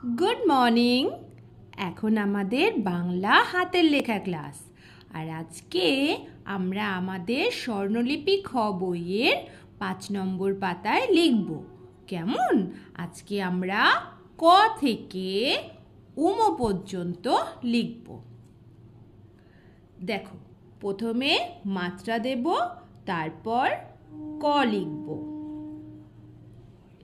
Good morning. এখন আমাদের বাংলা হাতের লেখা ক্লাস। আর আজকে আমরা আমাদের স্বর্ণলিপি খ বইয়ের 5 নম্বর পাতায় লিখব। কেমন? আজকে আমরা ক থেকে উম পর্যন্ত লিখব। দেখো, প্রথমে মাত্রা দেব, তারপর ক লিখব।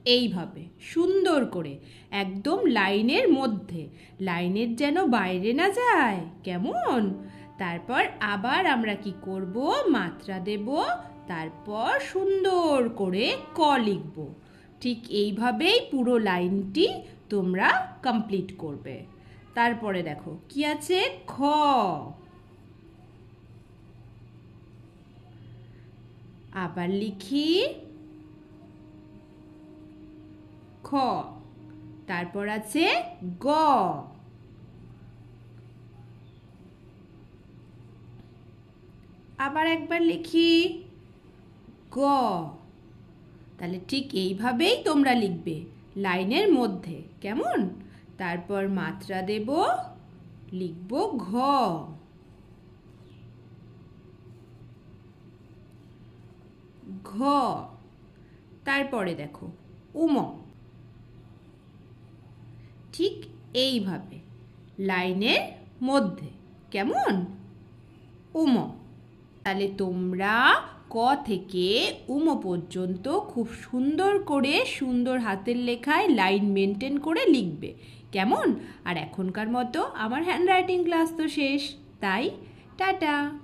এইভাবে সুন্দর করে একদম লাইনের মধ্যে, লাইনের যেন বাইরে না যায়। কেমন? তারপর আবার আমরা কি করব? মাত্রা দেব, তারপর সুন্দর করে ক লিখব। ঠিক এইভাবেই পুরো লাইনটি তোমরা কমপ্লিট করবে। তারপরে দেখো কি আছে, খ। আবার লিখি খ, তারপর আছে গ, আবার একবার লিখি গ। তাহলে ঠিক এইভাবেই তোমরা লিখবে লাইনের মধ্যে। কেমন? তারপর মাত্রা দেব, লিখব ঘ, ঘ। তারপরে দেখো উম, ঠিক এইভাবে লাইনের মধ্যে। কেমন? উম। তাহলে তোমরা ক থেকে উম পর্যন্ত খুব সুন্দর করে, সুন্দর হাতের লেখায় লাইন মেনটেন করে লিখবে। কেমন? আর এখনকার মতো আমার হ্যান্ডরাইটিং ক্লাস তো শেষ, তাই টাটা।